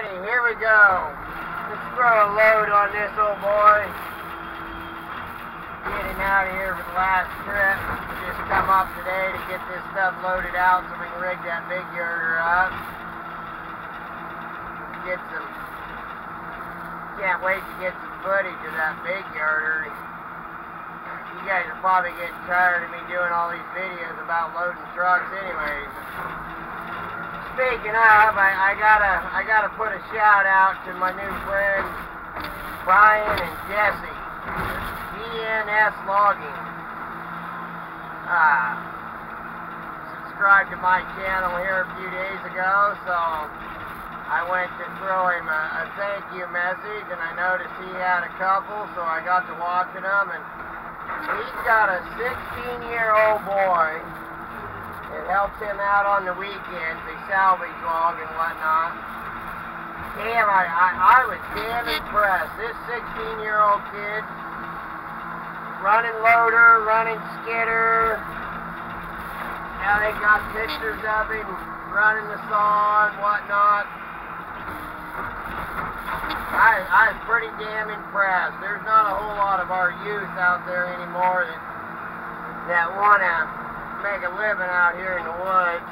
Alrighty, here we go. Let's throw a load on this old boy. Getting out of here for the last trip. Just come up today to get this stuff loaded out so we can rig that big yurter up. Get some, can't wait to get some footage of that big yurter. You guys are probably getting tired of me doing all these videos about loading trucks anyways. Speaking of, I gotta put a shout out to my new friends Brian and Jesse, GNS Logging. Subscribed to my channel here a few days ago, so I went to throw him a thank you message, and I noticed he had a couple, so I got to watching them, and he's got a 16-year-old boy. It helps him out on the weekends. They salvage log and whatnot. Damn, I was damn impressed. This 16-year-old kid, running loader, running skidder. Now they got pictures of him running the saw and whatnot. I was pretty damn impressed. There's not a whole lot of our youth out there anymore that want to make a living out here in the woods.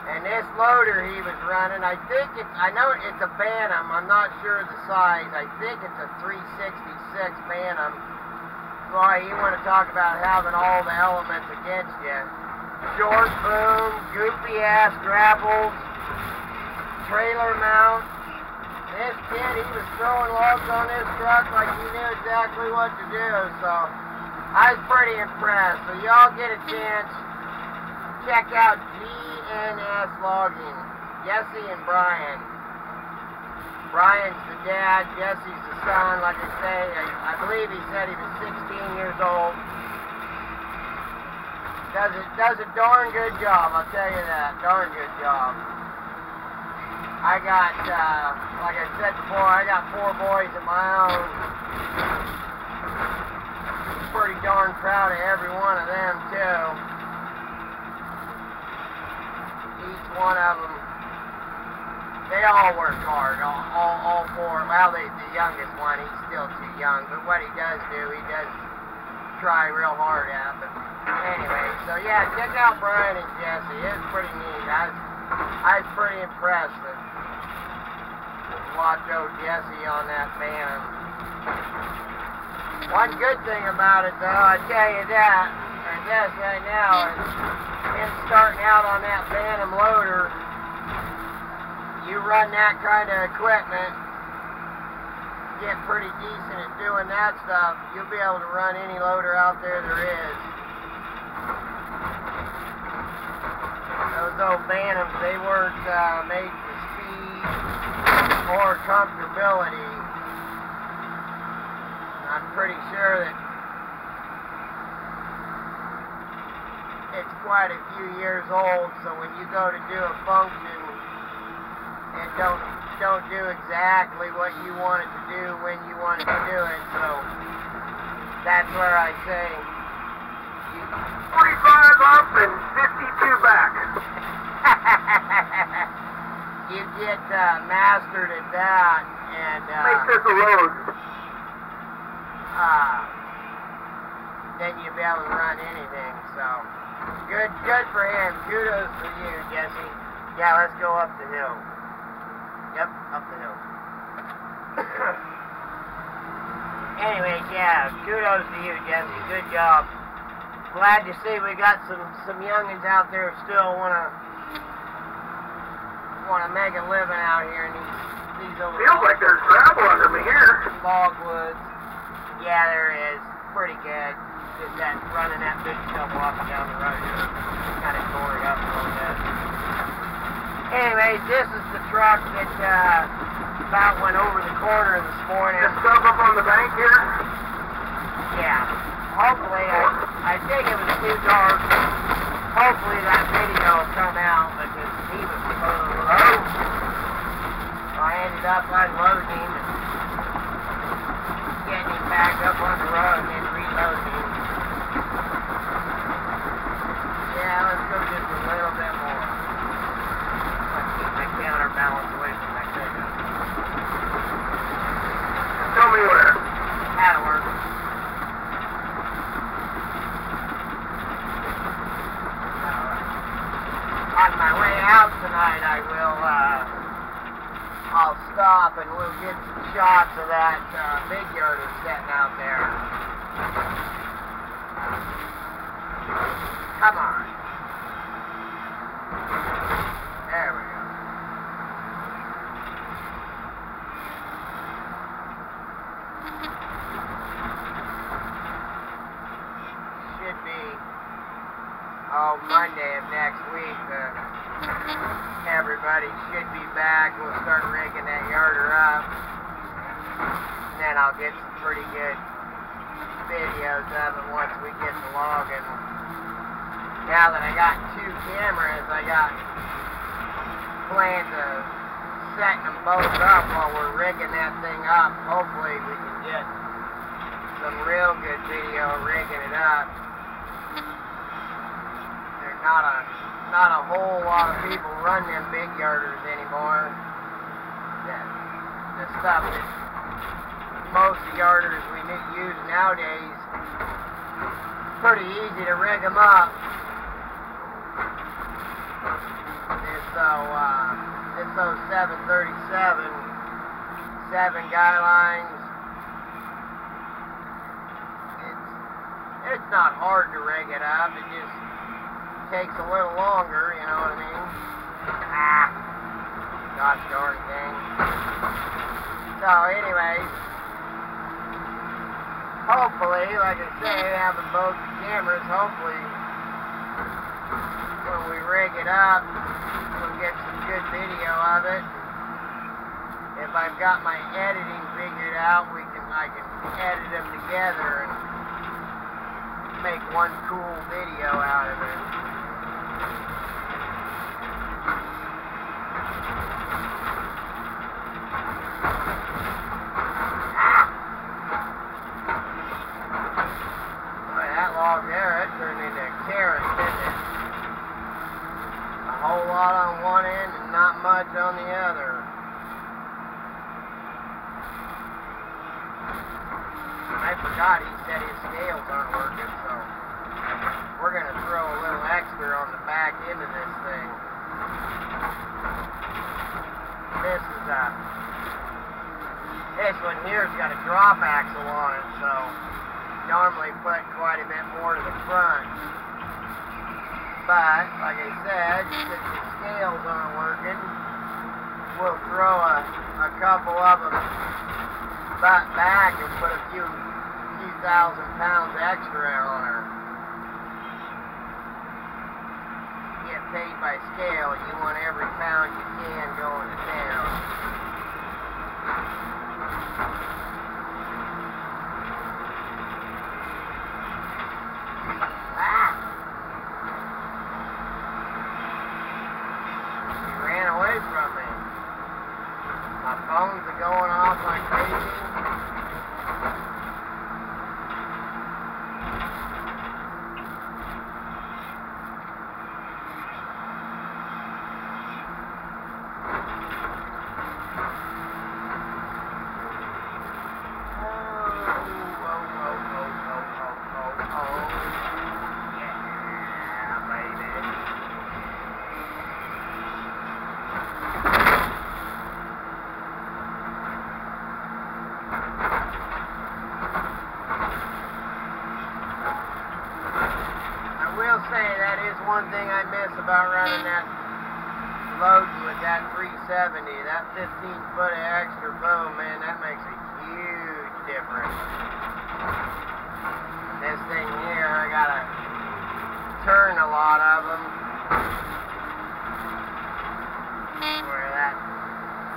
And this loader he was running, I know it's a Bantam, I'm not sure the size. I think it's a 366 Bantam. Boy, you want to talk about having all the elements against you. Short boom, goofy ass grapples, trailer mount. This kid, he was throwing logs on this truck like he knew exactly what to do, so I was pretty impressed. So y'all get a chance, check out GNS Logging. Jesse and Brian. Brian's the dad, Jesse's the son. Like I say, I believe he said he was 16 years old. Does a darn good job, I'll tell you that. Darn good job. I got, like I said before, I got 4 boys of my own. Pretty darn proud of every one of them too. Each one of them, they all work hard. All 4. Well, the youngest one, he's still too young, but what he does do, he does try real hard at. But anyway, so yeah, check out Brian and Jesse. It's pretty neat. I was pretty impressed to watch old Jesse on that Bantam. One good thing about it, though, I tell you that, I guess right now, is him starting out on that Bantam loader. You run that kind of equipment, get pretty decent at doing that stuff, you'll be able to run any loader out there is. Those old Bantams, they weren't made for speed or comfortability. I'm pretty sure that it's quite a few years old, so when you go to do a function, it don't do exactly what you want it to do when you want it to do it, so that's where I say 45 up and 52 back. You get mastered at that, and make this a load. Then you'll be able to run anything, so good for him. Kudos for you, Jesse. Yeah, let's go up the hill. Yep, up the hill. Anyways, yeah, kudos to you, Jesse. Good job. Glad to see we got some youngins out there who still wanna make a living out here in these old feels like there's gravel under me here. Logwoods. Yeah, there is. Pretty good. Just that running that big shovel up and down the road kind of tore it up a little bit. Anyways, this is the truck that about went over the corner this morning. Just stuff up on the bank here? Yeah. Hopefully, I think it was too dark. Hopefully that video will come out because he was low. So I ended up unloading him and getting him back up on the road and then reloading him. Yeah, let's go just a little bit more. Let's keep my counterbalance away from my pickup. On my way out tonight, I'll stop and we'll get some shots of that big yarder sitting out there. Come on. There we go. Should be Monday of next week. Everybody should be back. We'll start rigging that yarder up. And then I'll get some pretty good videos of it once we get to logging. Now that I got 2 cameras, I got plans of setting them both up while we're rigging that thing up. Hopefully we can get some real good video rigging it up. There's not a whole lot of people run them big yarders anymore. The stuff that most yarders we use nowadays, pretty easy to rig them up. This 0737, 7 guy lines. It's not hard to rig it up. It just takes a little longer, you know what I mean? Gosh darn thing. So anyways, hopefully, like I say, having both cameras, hopefully when we rig it up, we'll get some good video of it. If I've got my editing figured out, I can edit them together and make one cool video out of it. Boy, that log there, it turned into a carrot, didn't it? A whole lot on one end and not much on the other. I forgot he said his scales aren't working, so we're going to throw a little extra on the back end of this thing. This one here's got a drop axle on it, so normally put quite a bit more to the front. But, like I said, since the scales aren't working, we'll throw a couple of them back and put a few thousand pounds extra on her. Get paid by scale. You want every pound you can going to town. She ran away from me. My phones are going off like crazy. One thing I miss about running that load with that 370, that 15-foot of extra boom, man, that makes a huge difference. This thing here, I gotta turn a lot of them. Where that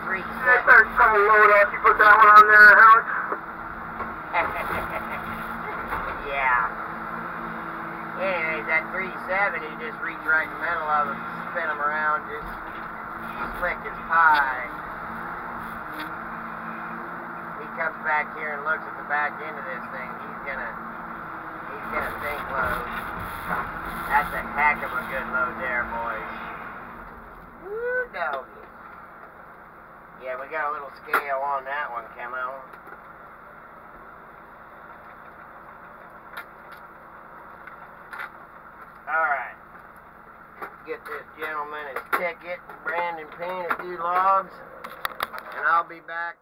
370. I started trying to load up. You put that one on there, Alex? Yeah. Anyways, that 370, just reach right in the middle of them, spin them around, just slick as pie. He comes back here and looks at the back end of this thing. He's gonna think load. That's a heck of a good load there, boys. Woo doggy. Yeah, we got a little scale on that one, Camo. Alright. get this gentleman his ticket and Brandon paint a few logs, and I'll be back